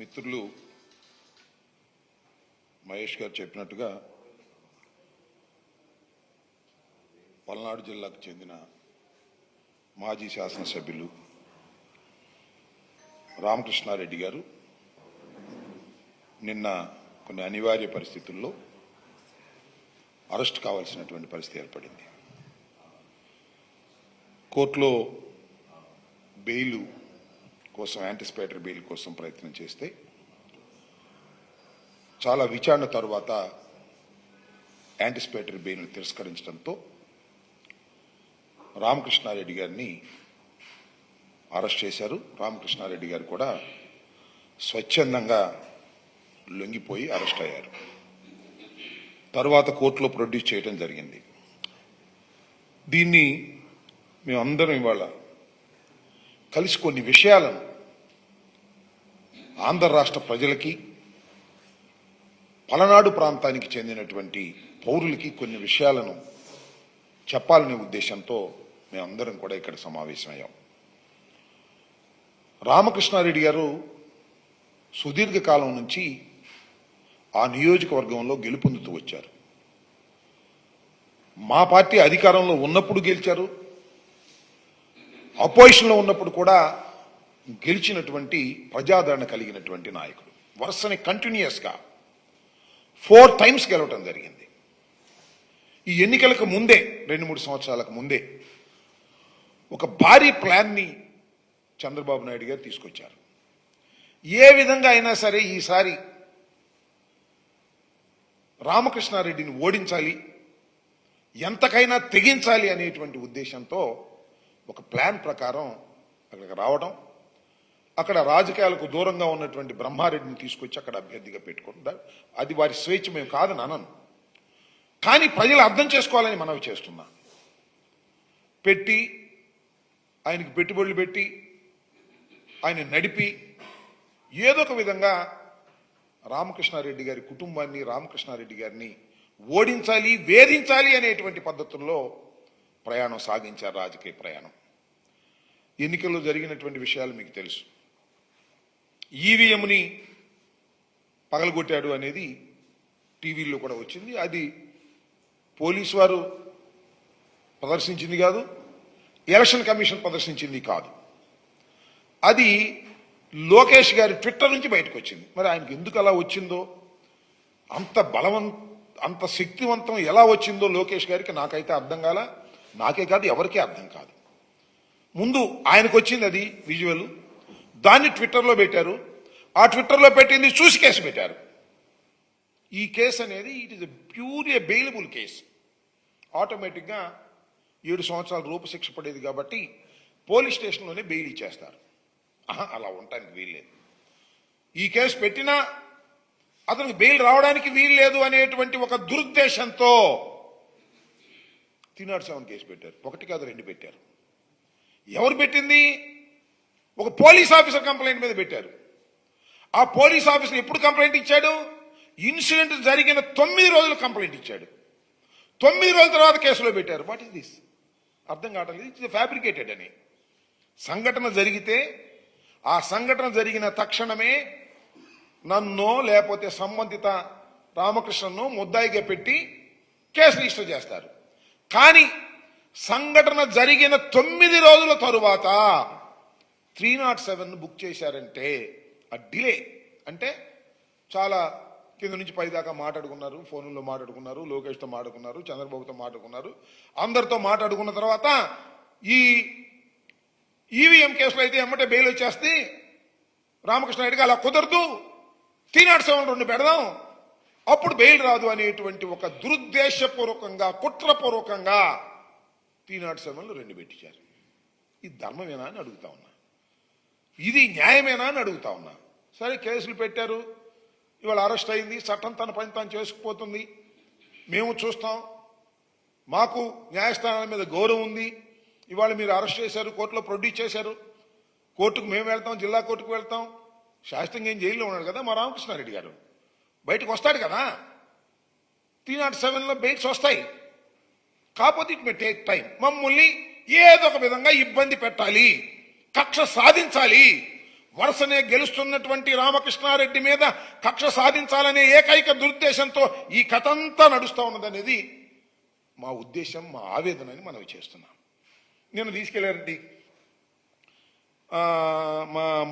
మిత్రులు మహేష్ గారు చెప్పినట్టుగా పల్నాడు జిల్లాకు చెందిన మాజీ శాసనసభ్యులు రామకృష్ణారెడ్డి గారు నిన్న కొన్ని అనివార్య పరిస్థితుల్లో అరెస్ట్ కావాల్సినటువంటి పరిస్థితి ఏర్పడింది. కోర్టులో బెయిల్ కోసం యాంటిసిపేటరీ బెయిల్ కోసం ప్రయత్నం చేస్తే చాలా విచారణ తర్వాత యాంటిసిపేటరీ బెయిల్ను తిరస్కరించడంతో రామకృష్ణారెడ్డి గారిని అరెస్ట్ చేశారు. రామకృష్ణారెడ్డి గారు కూడా స్వచ్ఛందంగా లొంగిపోయి అరెస్ట్ అయ్యారు. తర్వాత కోర్టులో ప్రొడ్యూస్ చేయడం జరిగింది. దీన్ని మేమందరం ఇవాళ కలిసి కొన్ని విషయాలను ఆంధ్ర రాష్ట్ర ప్రజలకి, పలనాడు ప్రాంతానికి చెందినటువంటి పౌరులకి కొన్ని విషయాలను చెప్పాలనే ఉద్దేశంతో మేమందరం కూడా ఇక్కడ సమావేశమయ్యాం. రామకృష్ణారెడ్డి గారు సుదీర్ఘకాలం నుంచి ఆ నియోజకవర్గంలో గెలుపొందుతూ వచ్చారు. మా పార్టీ అధికారంలో ఉన్నప్పుడు గెలిచారు, అపోజిషన్లో ఉన్నప్పుడు కూడా గెలిచినటువంటి ప్రజాదరణ కలిగినటువంటి నాయకుడు. వరుసని కంటిన్యూస్గా 4 times గెలవటం జరిగింది. ఈ ఎన్నికలకు ముందే 2-3 సంవత్సరాలకు ముందే ఒక భారీ ప్లాన్ని చంద్రబాబు నాయుడు గారు తీసుకొచ్చారు. ఏ విధంగా అయినా సరే ఈసారి రామకృష్ణారెడ్డిని ఓడించాలి, ఎంతకైనా తెగించాలి అనేటువంటి ఉద్దేశంతో ఒక ప్లాన్ ప్రకారం అక్కడికి రావడం, అక్కడ రాజకీయాలకు దూరంగా ఉన్నటువంటి బ్రహ్మారెడ్డిని తీసుకొచ్చి అక్కడ అభ్యర్థిగా పెట్టుకుంటారు. అది వారి స్వేచ్ఛ, మేము కాదని అనను, కానీ ప్రజలు అర్థం చేసుకోవాలని మనవి చేస్తున్నా. పెట్టి ఆయనకి పెట్టుబడులు పెట్టి ఆయన నడిపి ఏదో ఒక విధంగా రామకృష్ణారెడ్డి గారి కుటుంబాన్ని, రామకృష్ణారెడ్డి గారిని ఓడించాలి, వేధించాలి అనేటువంటి పద్ధతుల్లో ప్రయాణం సాగించారు, రాజకీయ ప్రయాణం. ఎన్నికల్లో జరిగినటువంటి విషయాలు మీకు తెలుసు. ఈవీఎంని పగలగొట్టాడు అనేది టీవీల్లో కూడా వచ్చింది. అది పోలీసు వారు ప్రదర్శించింది కాదు, ఎలక్షన్ కమిషన్ ప్రదర్శించింది కాదు. అది లోకేష్ గారి ట్విట్టర్ నుంచి బయటకు వచ్చింది. మరి ఆయనకు ఎందుకు అలా వచ్చిందో, అంత శక్తివంతం ఎలా వచ్చిందో లోకేష్ గారికి నాకైతే అర్థం కాల. నాకే కాదు, ఎవరికీ అర్థం కాదు. ముందు ఆయనకు వచ్చింది అది విజువల్, దాన్ని ట్విట్టర్లో పెట్టారు. ఆ ట్విట్టర్లో పెట్టింది చూసి కేసు పెట్టారు. ఈ కేసు అనేది it is purely bailable case. ఆటోమేటిక్గా 7 సంవత్సరాల రూపశిక్ష పడేది కాబట్టి పోలీస్ స్టేషన్లోనే బెయిల్ ఇచ్చేస్తారు. అలా ఉండటానికి వీల్లేదు. ఈ కేసు పెట్టినా అతనికి బెయిల్ రావడానికి వీల్లేదు అనేటువంటి ఒక దురుద్దేశంతో 307 కేసు పెట్టారు. 1 కాదు 2 పెట్టారు. ఎవరు పెట్టింది? ఒక పోలీస్ ఆఫీసర్ కంప్లైంట్ మీద పెట్టారు. ఆ పోలీస్ ఆఫీసర్ ఎప్పుడు కంప్లైంట్ ఇచ్చాడు? ఇన్సిడెంట్ జరిగిన 9 రోజులు కంప్లైంట్ ఇచ్చాడు. 9 రోజుల తర్వాత కేసులో పెట్టారు. What is this? అర్థం కావట్లేదు. ఇట్స్ ఫ్యాబ్రికేటెడ్ అని. సంఘటన జరిగితే ఆ సంఘటన జరిగిన తక్షణమే నన్నో లేకపోతే సంబంధిత రామకృష్ణను ముద్దాయిగా పెట్టి కేసు రిజిస్టర్ చేస్తారు. కానీ సంఘటన జరిగిన 9 రోజుల తరువాత 307 బుక్ చేశారంటే ఆ డిలే అంటే చాలా కింద నుంచి పై దాకా మాట్లాడుకున్నారు, ఫోన్లో మాట్లాడుకున్నారు, లోకేష్తో మాట్లాడుకున్నారు, చంద్రబాబుతో మాట్లాడుకున్నారు, అందరితో మాట్లాడుకున్న తర్వాత ఈ ఈవీఎం కేసులో అయితే ఎమ్మటే బెయిల్ వచ్చేస్తే రామకృష్ణారెడ్డికి అలా కుదరదు, 307 2 పెడదాం, అప్పుడు బెయిల్ రాదు అనేటువంటి ఒక దురుద్దేశపూర్వకంగా, కుట్రపూర్వకంగా 307 2 పెట్టించారు. ఇది ధర్మమేనా అని అడుగుతా ఉన్నా, ఇది న్యాయమేనా అని అడుగుతా ఉన్నా. సరే, కేసులు పెట్టారు, ఇవాళ అరెస్ట్ అయింది, చట్టం తన పని తాను చేసుకుపోతుంది, మేము చూస్తాం, మాకు న్యాయస్థానాల మీద గౌరవం ఉంది. ఇవాళ మీరు అరెస్ట్ చేశారు, కోర్టులో ప్రొడ్యూస్ చేశారు, కోర్టుకు మేము వెళ్తాం, జిల్లా కోర్టుకు వెళ్తాం. శాస్త్రంగా ఏం జైల్లో ఉన్నాడు కదా మా రామకృష్ణారెడ్డి గారు, బయటకు వస్తాడు కదా, 307లో బెయిల్స్ వస్తాయి. కాకపోతే ఇట్ మే టేక్ టైం. మమ్మల్ని ఏదో ఒక విధంగా ఇబ్బంది పెట్టాలి, కక్ష సాధించాలి, వరుసనే గెలుస్తున్నటువంటి రామకృష్ణారెడ్డి మీద కక్ష సాధించాలనే ఏకైక దురుద్దేశంతో ఈ కథ అంతా నడుస్తూ ఉన్నదనేది మా ఉద్దేశం, మా ఆవేదన అని మనం చేస్తున్నాం. నేను తీసుకెళ్లారండి,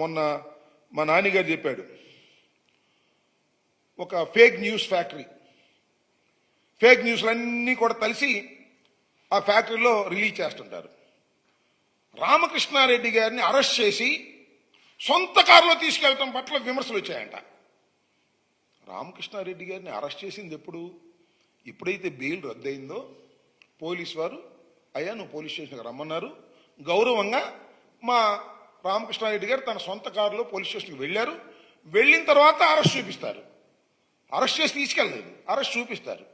మొన్న మా నాన్నగారు చెప్పాడు, ఒక ఫేక్ న్యూస్ ఫ్యాక్టరీ, ఫేక్ న్యూస్లన్నీ కూడా కలిసి ఆ ఫ్యాక్టరీలో రిలీజ్ చేస్తుంటారు. రామకృష్ణారెడ్డి గారిని అరెస్ట్ చేసి సొంత కారులో తీసుకెళ్లటం పట్ల విమర్శలు వచ్చాయంట. రామకృష్ణారెడ్డి గారిని అరెస్ట్ చేసింది ఎప్పుడైతే బెయిల్ రద్దయిందో పోలీసు వారు, అయ్యా నువ్వు పోలీస్ స్టేషన్కి రమ్మన్నారు, గౌరవంగా మా రామకృష్ణారెడ్డి గారు తన సొంత కారులో పోలీస్ స్టేషన్కి వెళ్ళారు. వెళ్ళిన తర్వాత అరెస్ట్ చూపిస్తారు, అరెస్ట్ చేసి తీసుకెళ్ళలేదు, అరెస్ట్ చూపిస్తారు.